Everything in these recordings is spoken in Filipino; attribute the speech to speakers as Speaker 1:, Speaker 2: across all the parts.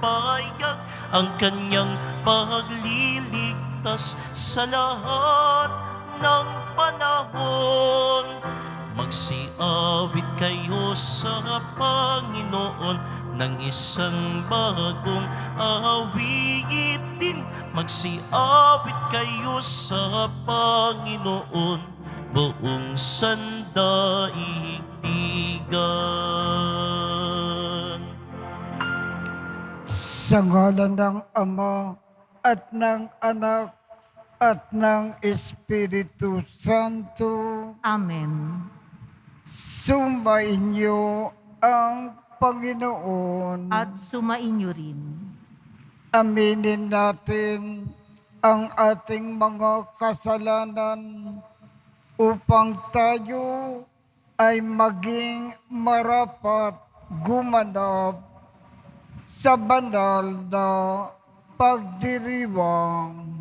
Speaker 1: ipahayag ang kanyang pagliligtas sa lahat ng panahon. Magsiawit kayo sa Panginoon ng isang bagong awitin. Magsiawit kayo sa Panginoon buong sandaigdigan.
Speaker 2: Sa ngalan ng Ama at ng Anak at ng Espiritu Santo.
Speaker 3: Amen.
Speaker 2: Sumainyo ang Panginoon.
Speaker 3: At sumainyo rin.
Speaker 2: Aminin natin ang ating mga kasalanan upang tayo ay maging marapat gumanap sa banal na pagdiriwang.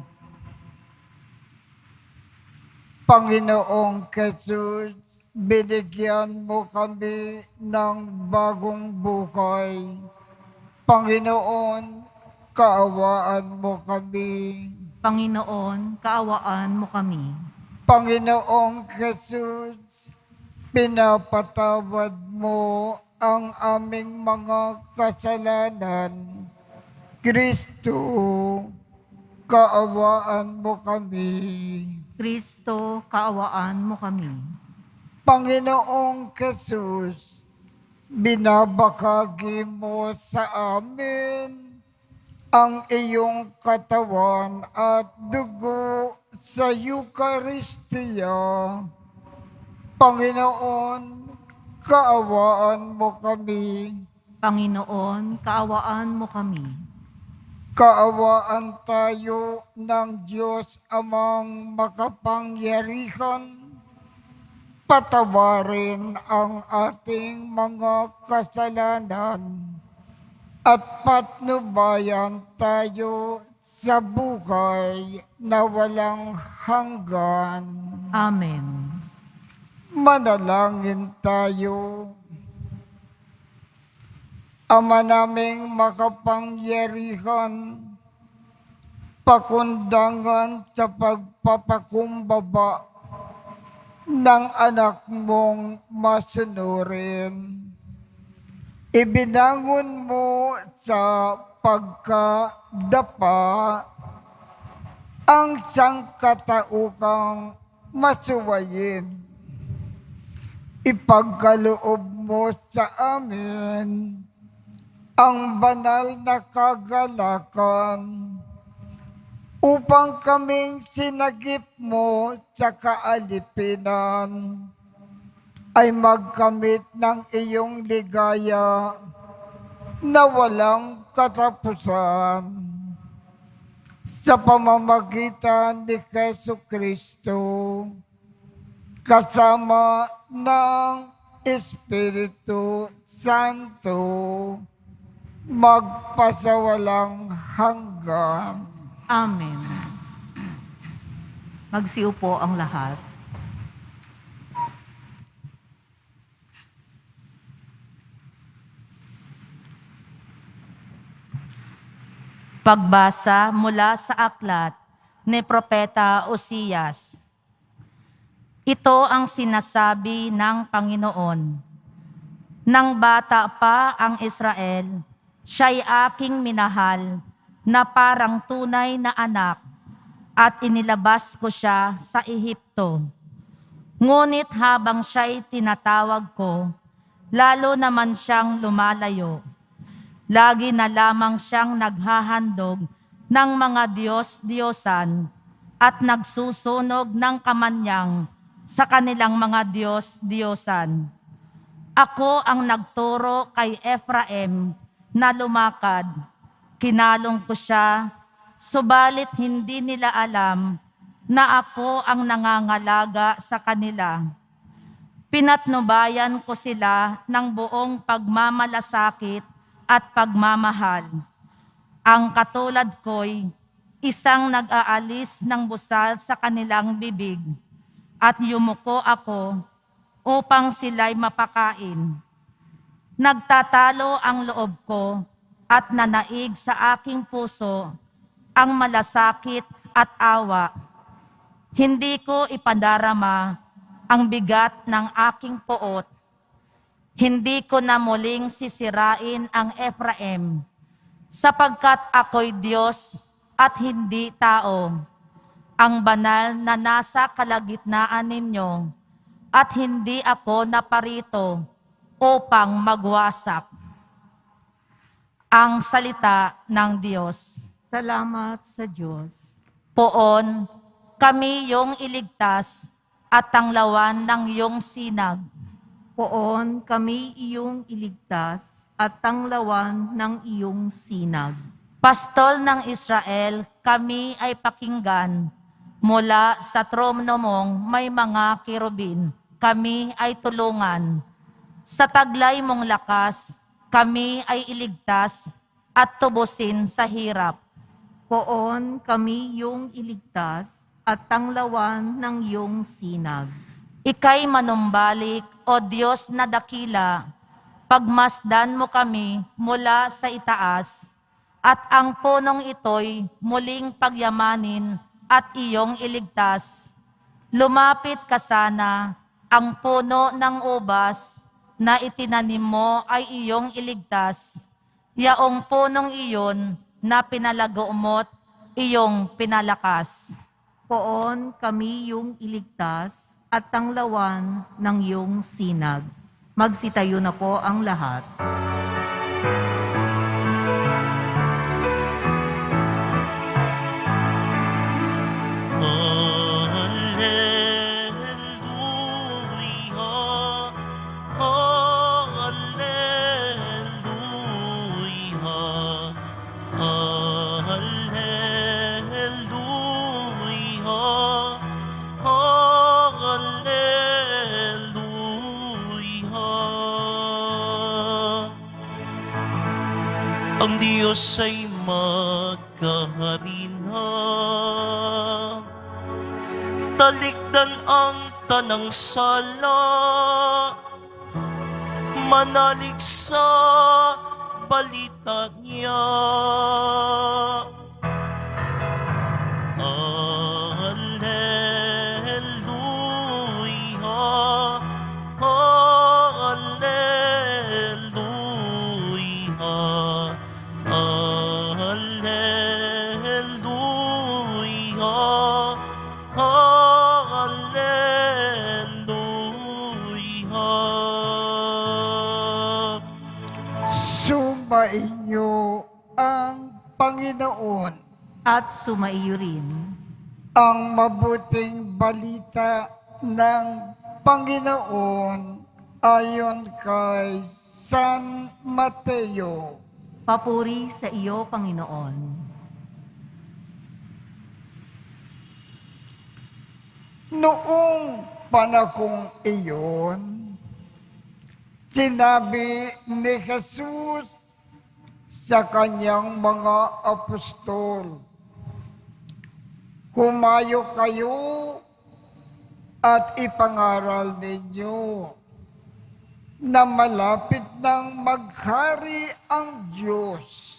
Speaker 2: Panginoong Jesus, binigyan mo kami ng bagong buhay. Panginoon, kaawaan mo kami.
Speaker 3: Panginoon, kaawaan mo kami.
Speaker 2: Panginoong Jesus, pinapatawad mo ang aming mga kasalanan. Kristo, kaawaan mo kami.
Speaker 3: Kristo, kaawaan mo kami.
Speaker 2: Panginoong Jesus, binabakagi mo sa amin ang iyong katawan at dugo sa Eucharistia. Panginoon, kaawaan mo kami.
Speaker 3: Panginoon, kaawaan mo kami.
Speaker 2: Kaawaan tayo ng Diyos Amang makapangyarihan. Patawarin ang ating mga kasalanan at patnubayan tayo sa buhay na walang hanggan.
Speaker 3: Amen.
Speaker 2: Manalangin tayo. Ama naming makapangyarihan, pakundangan sa pagpapakumbaba ng anak mong masunurin. Ibinangon mo sa pagkadapa ang sangkataukang masuwayin. Ipagkaloob mo sa amin ang banal na kagalakan upang kaming sinagip mo sa kaalipinan ay magkamit ng iyong ligaya na walang katapusan. Sa pamamagitan ni Jesucristo, kasama ng Espiritu Santo, magpasawalang hanggan.
Speaker 3: Amen. Magsiupo ang lahat. Pagbasa mula sa aklat ni Propeta Osias. Ito ang sinasabi ng Panginoon. Nang bata pa ang Israel, siya'y aking minahal na parang tunay na anak at inilabas ko siya sa Ehipto. Ngunit habang siya'y tinatawag ko, lalo naman siyang lumalayo. Lagi na lamang siyang naghahandog ng mga Diyos-Diyosan at nagsusunog ng kamanyang sa kanilang mga Diyos-Diyosan. Ako ang nagturo kay Ephraim na lumakad. Kinalong ko siya, subalit hindi nila alam na ako ang nangangalaga sa kanila. Pinatnubayan ko sila ng buong pagmamalasakit at pagmamahal. Ang katulad ko'y isang nag-aalis ng busal sa kanilang bibig at yumuko ako upang sila'y mapakain. Nagtatalo ang loob ko at nanaig sa aking puso ang malasakit at awa. Hindi ko ipadarama ang bigat ng aking puot. Hindi ko na muling sisirain ang Ephraim, sapagkat ako'y Diyos at hindi tao, ang banal na nasa kalagitnaan ninyo, at hindi ako naparito upang magwasak. Ang salita ng Diyos.
Speaker 4: Salamat sa Diyos.
Speaker 3: Poon, kami yung iligtas at tanglawan ng iyong sinag.
Speaker 4: Poon kami iyong iligtas at tanglawan ng iyong sinag.
Speaker 3: Pastol ng Israel, kami ay pakinggan. Mula sa trono mong may mga kirubin, kami ay tulungan. Sa taglay mong lakas, kami ay iligtas at tubusin sa hirap.
Speaker 4: Poon kami iyong iligtas at tanglawan ng iyong sinag.
Speaker 3: Ika'y manumbalik, O Diyos na dakila, pagmasdan mo kami mula sa itaas, at ang punong ito'y muling pagyamanin at iyong iligtas. Lumapit ka sana, ang puno ng ubas na itinanim mo ay iyong iligtas. Yaong punong iyon na pinalago mo't iyong pinalakas.
Speaker 4: Poon kami iyong iligtas at tanglawan ng iyong sinag. Magsitayo na po ang lahat.
Speaker 1: Ang Diyos ay magkahari na. Talikdan ang tanang sala, manalig sa balita niya.
Speaker 2: Sumainyo ang Panginoon.
Speaker 4: At sumaiyo rin.
Speaker 2: Ang mabuting balita ng Panginoon ayon kay San Mateo.
Speaker 4: Papuri sa iyo, Panginoon.
Speaker 2: Noong panahong iyon, sinabi ni Jesus sa kanyang mga apostol, "Humayo kayo at ipangaral ninyo na malapit nang maghari ang Diyos.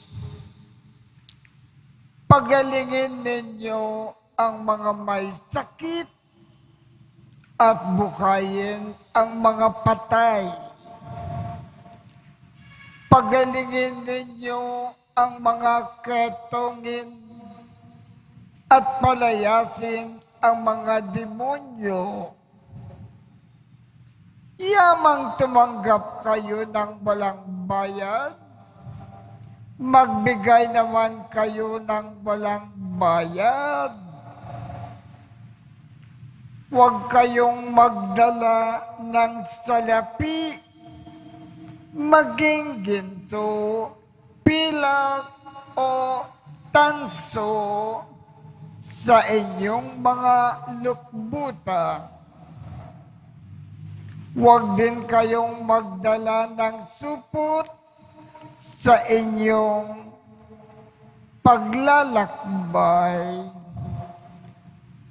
Speaker 2: Pagalingin ninyo ang mga may sakit at buhayin ang mga patay. Pagalingin ninyo ang mga ketongin at palayasin ang mga demonyo. Yamang tumanggap kayo ng walang bayad, magbigay naman kayo ng walang bayad. Huwag kayong magdala ng salapi, maging ginto, pilak o tanso sa inyong mga lukbutan. Huwag din kayong magdala ng supot sa inyong paglalakbay,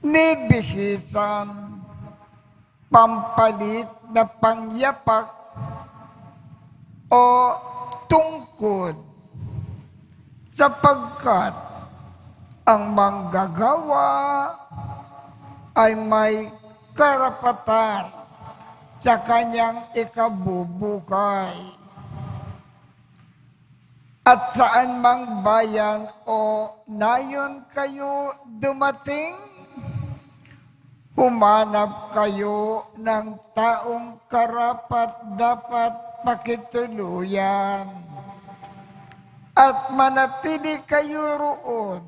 Speaker 2: ni bihisan, pampalit na pangyapak o tungkod. sapagkat ang manggagawa ay may karapatan sa kanyang ikabubuhay. At saan mang bayan o nayon kayo dumating, humanap kayo ng taong karapat-dapat pakituluyan at manatili kayo roon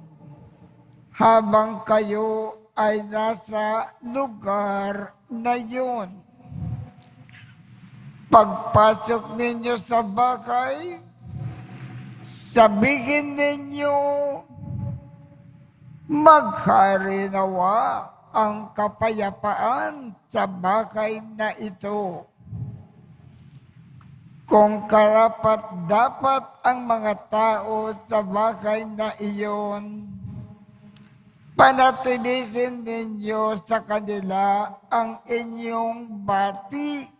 Speaker 2: habang kayo ay nasa lugar na yun. Pagpasok ninyo sa bahay, sabihin ninyo, magharinawa ang kapayapaan sa bahay na ito. Kung karapat-dapat ang mga tao sa bahay na iyon, panatilihin ninyo sa kanila ang inyong bati.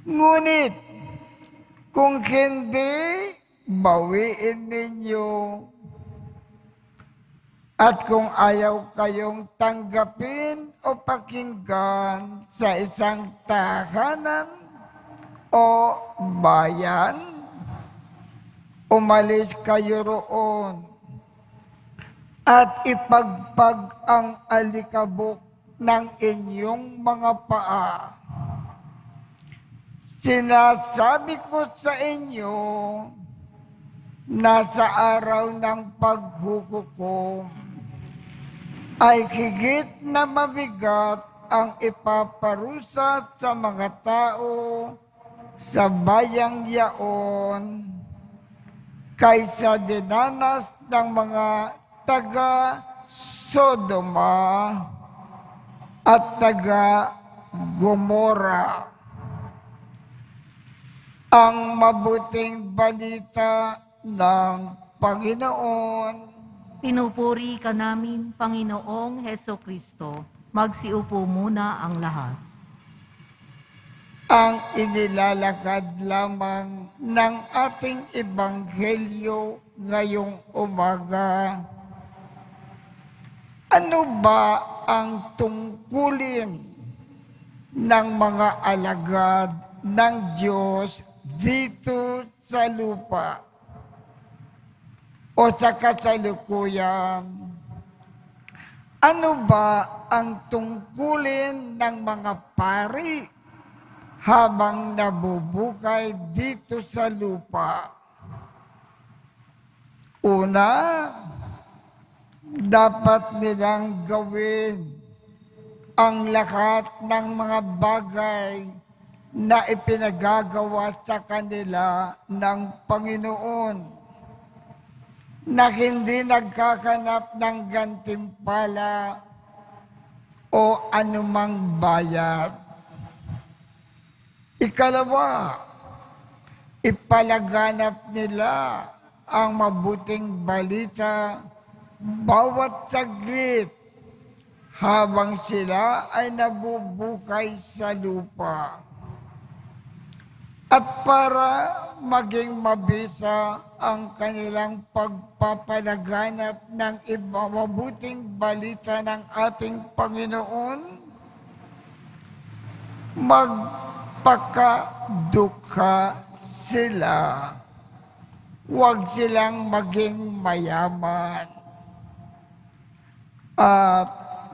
Speaker 2: Ngunit, kung hindi, bawiin ninyo. At kung ayaw kayong tanggapin o pakinggan sa isang tahanan o bayan, umalis kayo roon at ipagpag ang alikabok ng inyong mga paa. Sinasabi ko sa inyo, nasa araw ng paghuhukom ay higit na mabigat ang ipaparusa sa mga tao sa bayang yaon kaysa dinanas ng mga taga Sodoma at taga Gomora. Ang mabuting balita ng Panginoon.
Speaker 4: Pinupuri ka namin, Panginoong Heso Kristo. Magsiupo muna ang lahat.
Speaker 2: Ang inilalakad lamang ng ating ebanghelyo ngayong umaga. Ano ba ang tungkulin ng mga alagad ng Diyos dito sa lupa o sa kasalukuyan? Ano ba ang tungkulin ng mga pari habang nabubuhay dito sa lupa? Una, dapat nilang gawin ang lahat ng mga bagay na ipinagagawa sa kanila ng Panginoon, na hindi nagkakanap ng gantimpala o anumang bayad. Ikalawa, ipalaganap nila ang mabuting balita bawat saglit habang sila ay nabubuhay sa lupa. At para maging mabisa ang kanilang pagpapalaganap ng mabuting balita ng ating Panginoon, magpakadukha sila. Huwag silang maging mayaman. At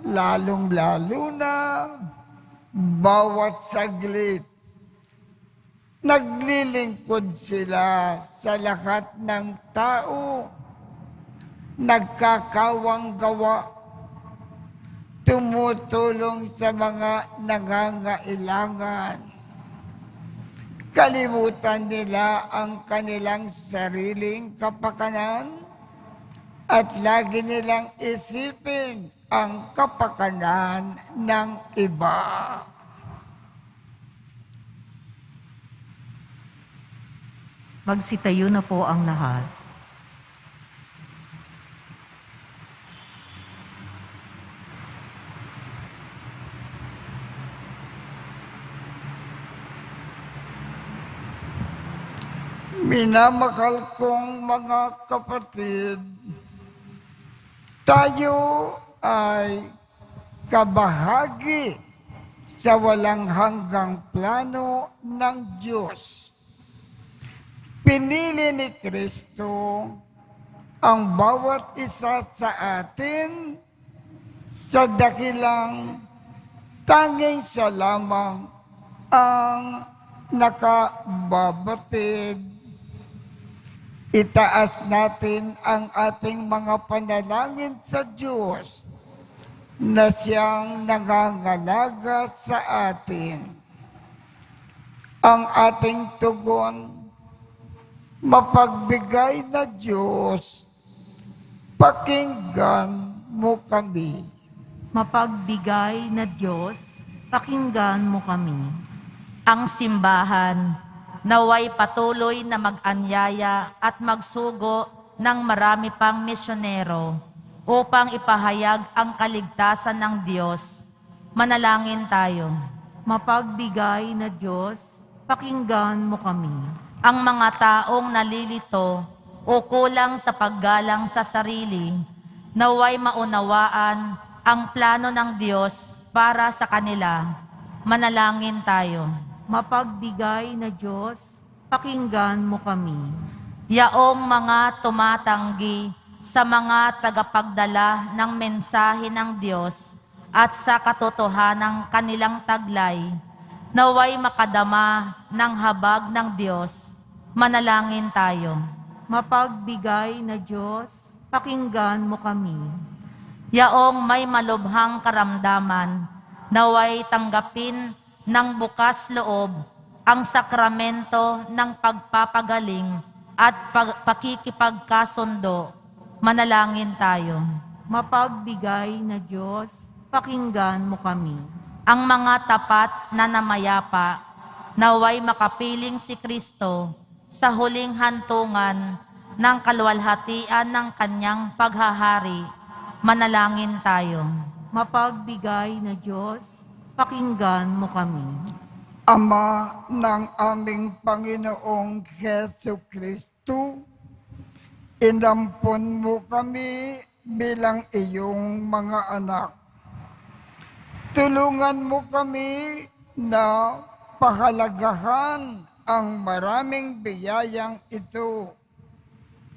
Speaker 2: lalong-lalo na, bawat saglit, naglilingkod sila sa lahat ng tao, nagkakawang gawa, tumutulong sa mga nangangailangan. Kalimutan nila ang kanilang sariling kapakanan at lagi nilang isipin ang kapakanan ng iba.
Speaker 4: Magsitayo na po ang lahat.
Speaker 2: Minamahal kong mga kapatid, tayo ay kabahagi sa walang hanggang plano ng Diyos. Pinili ni Kristo ang bawat isa sa atin sa dakilang tanging siya lamang ang nakababatid. Itaas natin ang ating mga panalangin sa Diyos na siyang nangangalaga sa atin. Ang ating tugon, mapagbigay na Diyos, pakinggan mo kami.
Speaker 4: Mapagbigay na Diyos, pakinggan mo kami.
Speaker 3: Ang simbahan, naway patuloy na mag-anyaya at magsugo ng marami pang misyonero upang ipahayag ang kaligtasan ng Diyos. Manalangin tayo.
Speaker 4: Mapagbigay na Diyos, pakinggan mo kami.
Speaker 3: Ang mga taong nalilito o kulang sa paggalang sa sarili, naway maunawaan ang plano ng Diyos para sa kanila. Manalangin tayo.
Speaker 4: Mapagbigay na Diyos, pakinggan mo kami.
Speaker 3: Yaong mga tumatanggi sa mga tagapagdala ng mensahe ng Diyos at sa katotohanang kanilang taglay, naway makadama ng habag ng Diyos. Manalangin tayo.
Speaker 4: Mapagbigay na Diyos, pakinggan mo kami.
Speaker 3: Yaong may malubhang karamdaman, naway tanggapin ng bukas loob ang sakramento ng pagpapagaling at pakikipagkasundo. Manalangin tayo.
Speaker 4: Mapagbigay na Diyos, pakinggan mo kami.
Speaker 3: Ang mga tapat na namayapa, naway makapiling si Kristo sa huling hantungan ng kaluwalhatian ng kanyang paghahari. Manalangin tayo.
Speaker 4: Mapagbigay na Diyos, pakinggan mo kami.
Speaker 2: Ama ng aming Panginoong Jesucristo, inampon mo kami bilang iyong mga anak. Tulungan mo kami na pahalagahan ang maraming biyayang ito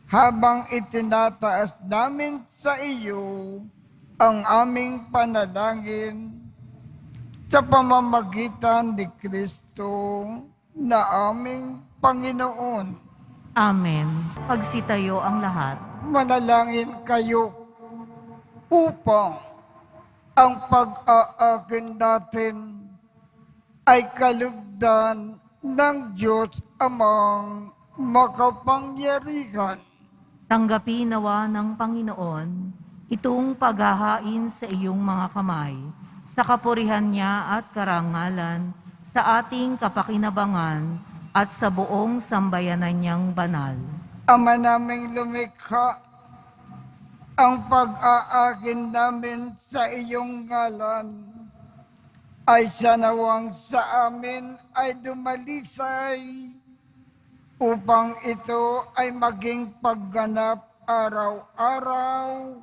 Speaker 2: habang itinataas namin sa iyo ang aming panalangin sa pamamagitan ni Kristo na aming Panginoon.
Speaker 4: Amen. Pagsitayo ang lahat.
Speaker 2: Manalangin kayo upang ang pag-aakin natin ay kalugdan ng Diyos amang makapangyarihan.
Speaker 4: Tanggapin nawa ng Panginoon itong paghahain sa iyong mga kamay, sa kapurihan niya at karangalan, sa ating kapakinabangan at sa buong sambayanan niyang banal.
Speaker 2: Ama naming lumikha, ang pag-aakin namin sa iyong ngalan ay sanawang sa amin ay dumalisay upang ito ay maging pagganap araw-araw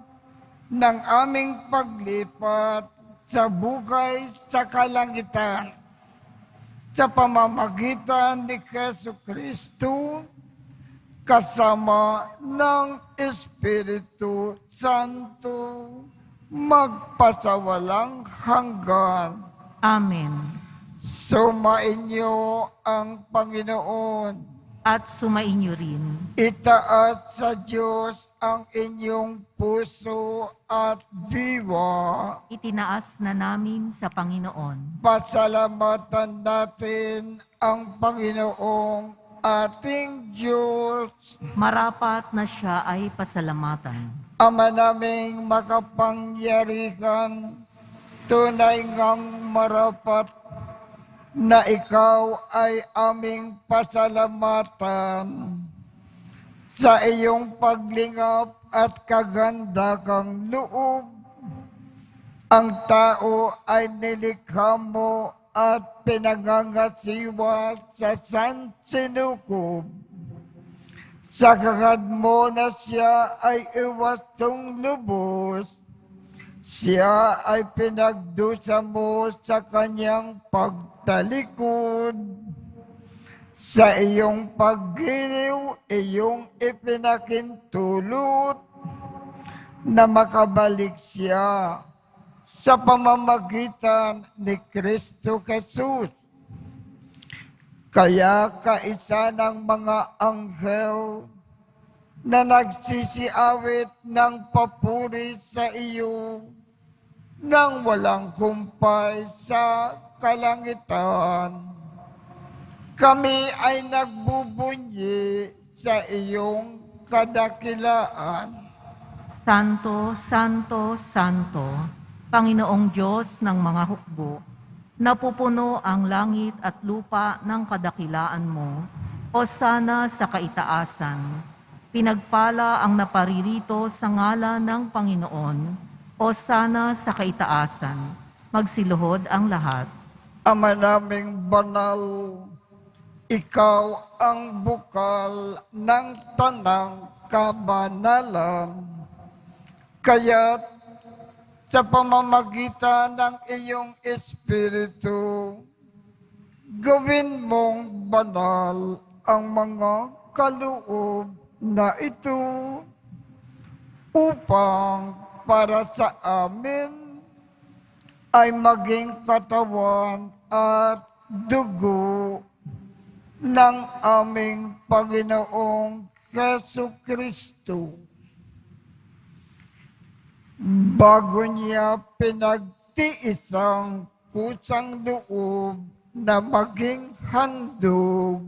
Speaker 2: ng aming paglipat sa buhay sa kalangitan sa pamamagitan ni Jesucristo kasama ng Espiritu Santo magpasawalang hanggan.
Speaker 4: Amen.
Speaker 2: Sumainyo ang Panginoon.
Speaker 4: At sumainyo rin.
Speaker 2: Itaas sa Diyos ang inyong puso at diwa.
Speaker 4: Itinaas na namin sa Panginoon.
Speaker 2: Pasalamatan natin ang Panginoong ating Diyos.
Speaker 4: Marapat na siya ay pasalamatan.
Speaker 2: Ama naming makapangyarihan, tunay ngang marapat na ikaw ay aming pasalamatan sa iyong paglingap at kagandakang loob. Ang tao ay nilikha mo at pinangangasiwa sa sansinukob. Sagad mo na siya ay iwastong lubos, siya ay pinagdusa mo sa kanyang pagtalikod. Sa iyong paggiliw, iyong ipinakintulot na makabalik siya sa pamamagitan ni Kristo Jesus. Kaya kaisa ng mga anghel na nagsisiawit ng papuri sa iyo nang walang kumpay sa kalangitan. Kami ay nagbubunyi sa iyong kadakilaan.
Speaker 4: Santo, Santo, Santo, Panginoong Diyos ng mga hukbo, napupuno ang langit at lupa ng kadakilaan mo, Hosana sa kaitaasan. Pinagpala ang naparirito sa ngalan ng Panginoon, Hosana sa kaitaasan. Magsiluhod ang lahat.
Speaker 2: Ama naming banal, ikaw ang bukal ng tanang kabanalan. Kaya't sa pamamagitan ng iyong Espiritu, gawin mong banal ang mga kaloob na ito upang para sa amin ay maging katawan at dugo ng aming Panginoong Jesucristo. Bago niya pinagtiis ang kusang loob na maging handog,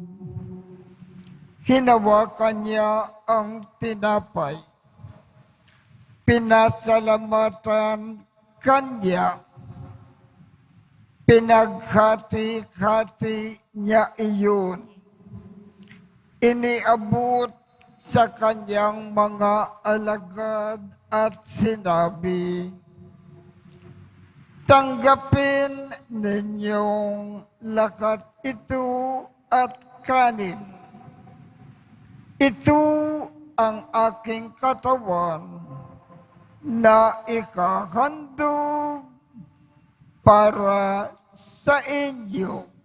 Speaker 2: hinawakan niya ang tinapay. Pinasalamatan kanya. Pinaghati-hati niya iyon. Iniabot sa kanyang mga alagad at sinabi, tanggapin ninyong lakat ito at kanin. Ito ang aking katawan na ikahandog para sa inyo.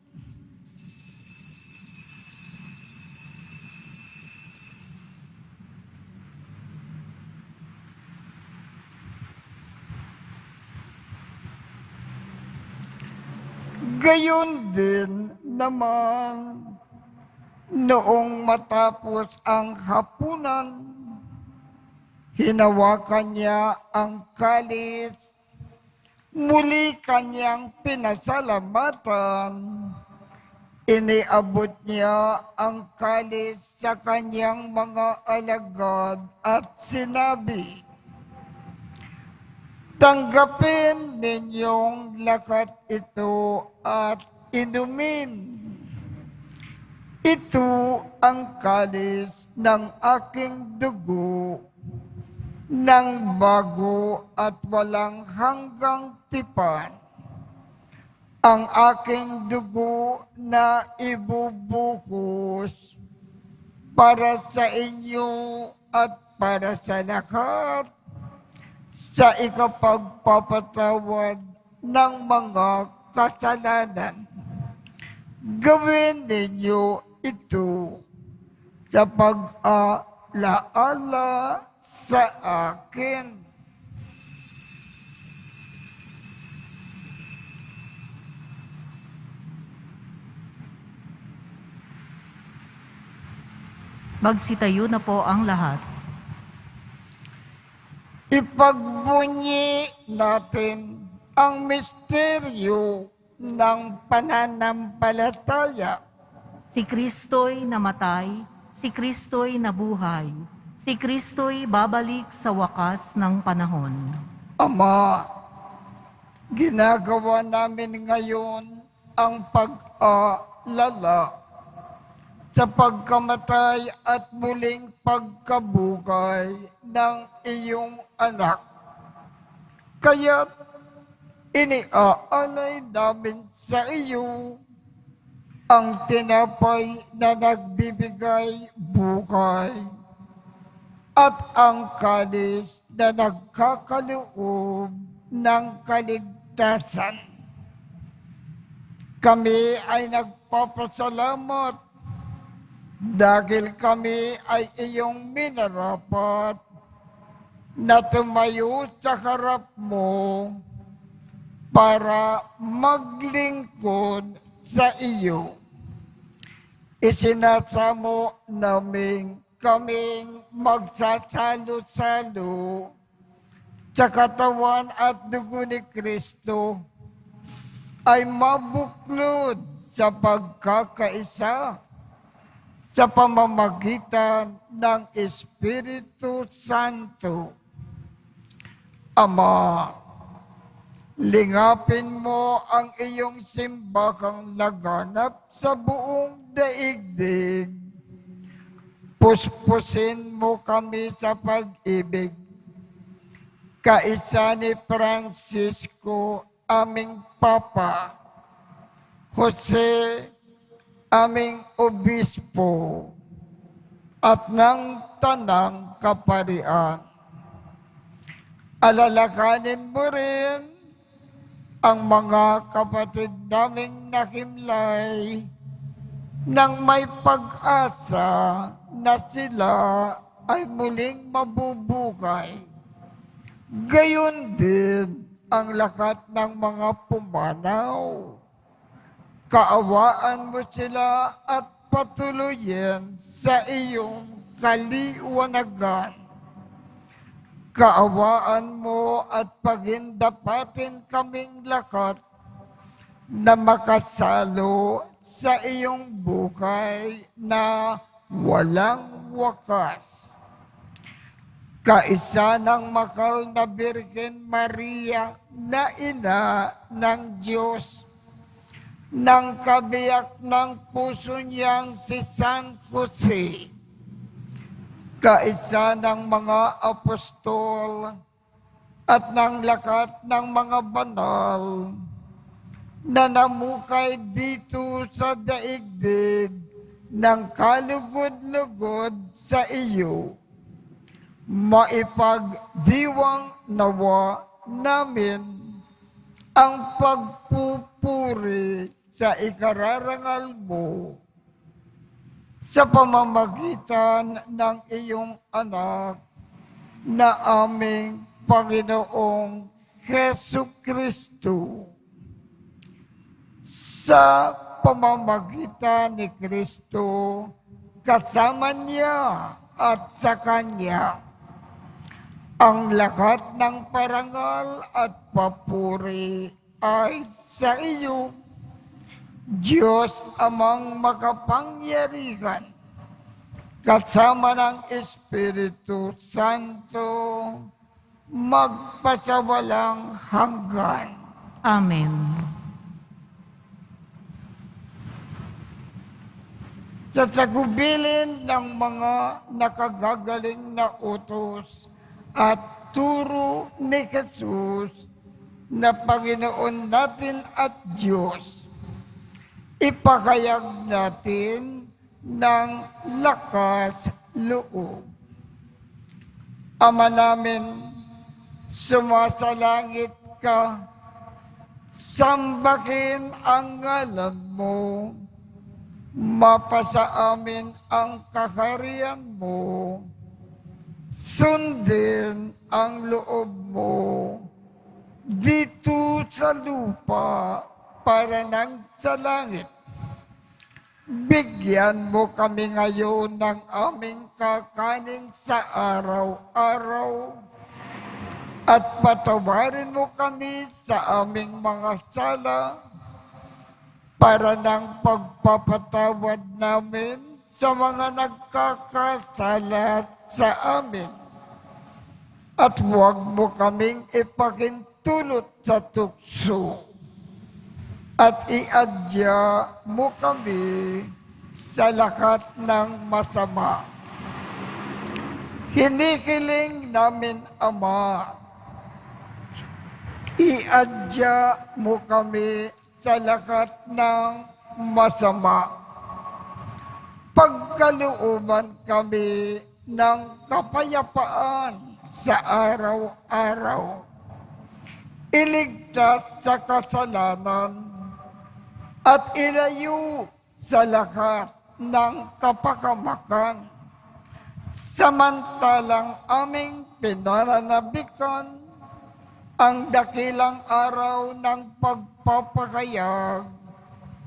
Speaker 2: Gayon din naman, noong matapos ang hapunan, hinawakan niya ang kalis, muli kanyang pinasalamatan. Iniabot niya ang kalis sa kanyang mga alagad at sinabi, tanggapin ninyong lakat ito at inumin. Ito ang kalis ng aking dugo, ng bago at walang hanggang tipan. Ang aking dugo na ibubuhos para sa inyo at para sa lahat, sa ikapagpapatawad ng mga kasalanan. Gawin ninyo ito sa pag-alaala sa akin.
Speaker 4: Magsitayo na po ang lahat.
Speaker 2: Ipagbunyi natin ang misteryo ng pananampalataya.
Speaker 4: Si Kristo'y namatay, si Kristo'y nabuhay, si Kristo'y babalik sa wakas ng panahon.
Speaker 2: Ama, ginagawa namin ngayon ang pag-alala sa pagkamatay at muling pagkabuhay ng iyong anak. Kaya't iniaalay namin sa iyo ang tinapay na nagbibigay buhay, at ang kalis na nagkakaloob ng kaligtasan. Kami ay nagpapasalamat dahil kami ay iyong minarapat na tumayo sa harap mo para maglingkod sa iyo. Isinasamo namin kaming magsasalo-salo sa katawan at dugo ni Kristo ay mabuklod sa pagkakaisa sa pamamagitan ng Espiritu Santo. Ama, lingapin mo ang iyong simbahang laganap sa buong daigdig. Puspusin mo kami sa pag-ibig. Kaisa ni Francisco, aming Papa, Jose, aming Obispo, at ng Tanang Kaparian. Alalakanin mo rin ang mga kapatid naming nakimlay nang may pag-asa na sila ay muling mabubuhay. Gayon din ang lahat ng mga pumanaw. Kaawaan mo sila at patuloyin sa iyong kaliwanagan. Kaawaan mo at pagindapatin kaming lahat na makasalo sa iyong buhay na walang wakas. Kaisa ng makal na Birhen Maria na ina ng Diyos, ng kabiyak ng puso niyang si San Jose, kaisa ng mga apostol at ng lahat ng mga banal na namukay dito sa daigdig ng kalugod-lugod sa iyo. Maipagdiwang nawa namin ang pagpupuri sa ikararangal mo sa pamamagitan ng iyong anak na aming Panginoong Jesucristo. Sa pamamagitan ni Kristo, kasama niya at sa Kanya, ang lahat ng parangal at papuri ay sa iyo, Diyos Amang makapangyarihan, kasama ng Espiritu Santo, magpasawalang hanggan.
Speaker 4: Amen.
Speaker 2: Sa tagubilin ng mga nakagagaling na utos at turo ni Jesus na Panginoon natin at Diyos, ipakayag natin ng lakas loob. Ama namin, sumasalangit ka, sambahin ang ngalan mo, mapasa amin ang kaharian mo, sundin ang loob mo dito sa lupa para nang sa langit. Bigyan mo kami ngayon ng aming kakanin sa araw-araw at patawarin mo kami sa aming mga sala para ng pagpapatawad namin sa mga nagkakasala sa amin. At huwag mo kaming ipakintulot sa tukso. At iadya mo kami sa lahat ng masama. Hinihiling namin, Ama, iadya mo kami sa lahat ng masama. Pagkalooban kami ng kapayapaan sa araw-araw. Iligtas sa kasalanan at ilayo sa lahat ng kapakamakan. Samantalang aming pinananabikan ang dakilang araw ng pagpapahayag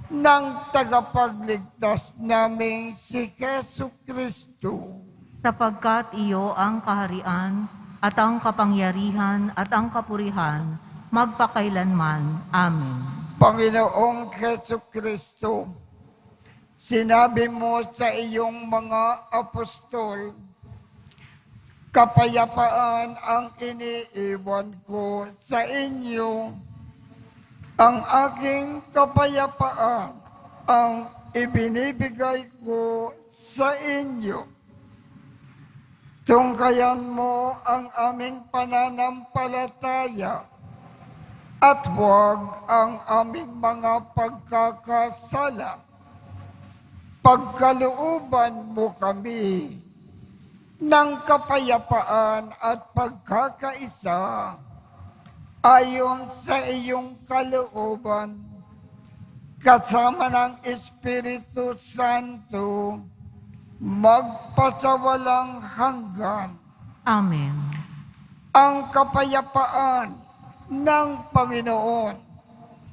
Speaker 2: ng tagapagligtas naming si Jesu Kristo.
Speaker 4: Sapagkat iyo ang kaharian at ang kapangyarihan at ang kapurihan magpakailanman. Amen.
Speaker 2: Panginoong Jesu Kristo, sinabi mo sa iyong mga apostol, kapayapaan ang iniiwan ko sa inyo, ang aking kapayapaan ang ibinibigay ko sa inyo. Tungkayan mo ang aming pananampalataya at huwag ang aming mga pagkakasala. Pagkalooban mo kami ng kapayapaan at pagkakaisa ayon sa iyong kalooban, kasama ng Espiritu Santo, magpasawalang hanggan.
Speaker 4: Amen.
Speaker 2: Ang kapayapaan ng Panginoon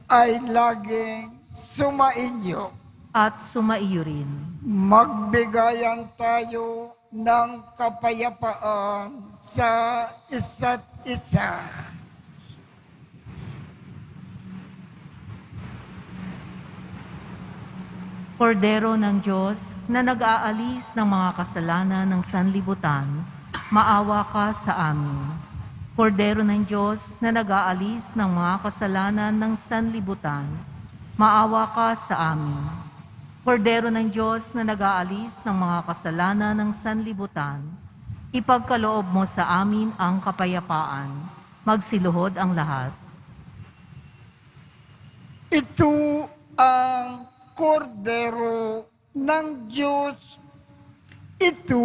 Speaker 2: ay laging sumainyo.
Speaker 4: At sumaiyo rin.
Speaker 2: Magbigayan tayo ng kapayapaan sa isa't isa.
Speaker 4: Kordero ng Diyos na nag-aalis ng mga kasalanan ng sanlibutan, maawa ka sa amin. Kordero ng Diyos na nag-aalis ng mga kasalanan ng sanlibutan, maawa ka sa amin. Kordero ng Diyos na nag-aalis ng mga kasalanan ng sanlibutan, ipagkaloob mo sa amin ang kapayapaan. Magsiluhod ang lahat.
Speaker 2: Ito ang Kordero ng Diyos. Ito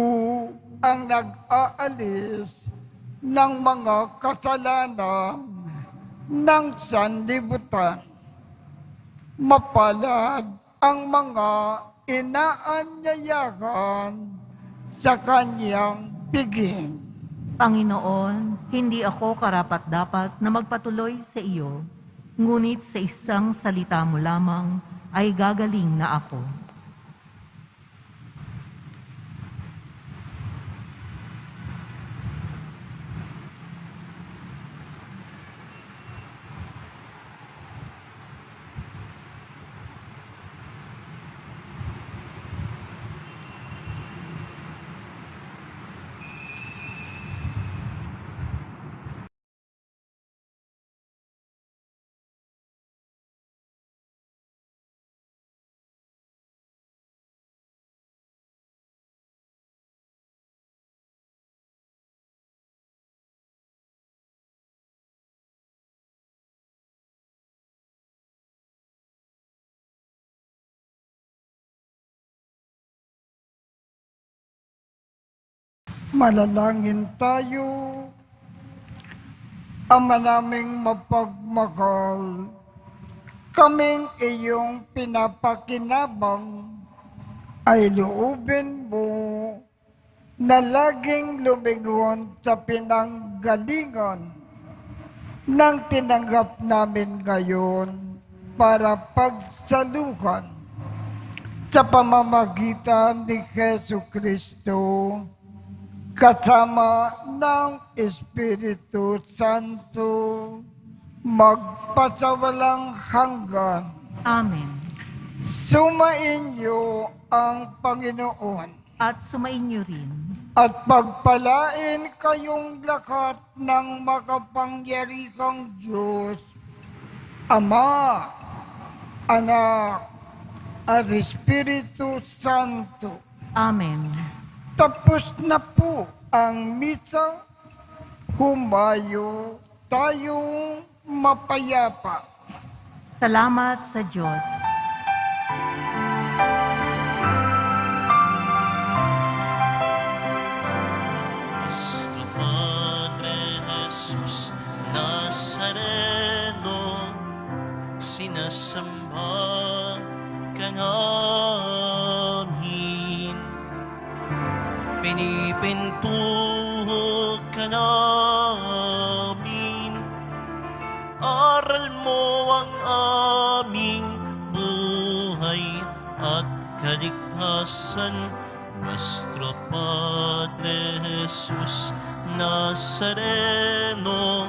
Speaker 2: ang nag-aalis ng mga kasalanan ng sanlibutan. Mapalad ang mga inaanyayahan sa kanyang piging.
Speaker 4: Panginoon, hindi ako karapat-dapat na magpatuloy sa iyo, ngunit sa isang salita mo lamang ay gagaling na ako.
Speaker 2: Manalangin tayo. Ama naming mapagmahal, kaming iyong pinapakinabang ay loobin mo na laging lumingon sa pinanggalingan ng tinanggap namin ngayon para pagsaluhan sa pamamagitan ni Jesu Kristo, kasama ng Espiritu Santo, magpasawalang hanggan.
Speaker 4: Amen.
Speaker 2: Sumainyo ang Panginoon
Speaker 4: At sumainyo rin.
Speaker 2: at pagpalain kayong lahat ng makapangyarihang Diyos, Ama, Anak, at Espiritu Santo.
Speaker 4: Amen.
Speaker 2: Tapos na po ang misa, humayo tayong mapayapa.
Speaker 4: Salamat sa Diyos.
Speaker 1: Nuestro Padre Jesus Nazareno, sinasamba ka namin. Pinipintuho ka namin, aral mo ang aming buhay at kaligtasan. Nuestro Padre Jesus Nazareno,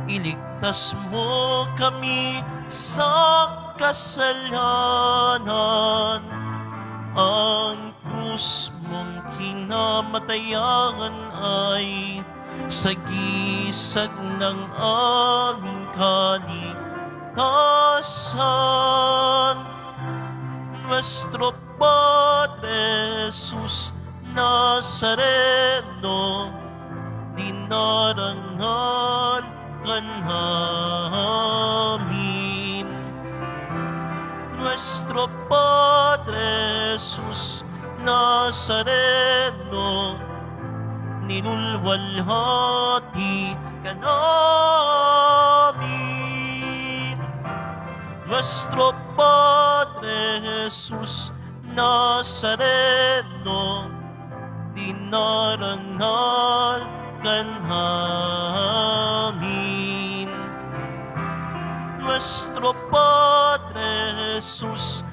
Speaker 1: iligtas mo kami sa kasalanan. Ang krus mong kinamatayan ay sagisag ng aming kaligtasan. Nuestro Padre Jesus Nazareno, dinarangal ka namin. Nuestro Padre Jesus Nazareno, nilulwalhati ka namin. Nuestro Padre Jesus Nazareno, dinarangal ka namin. Nuestro Padre Jesus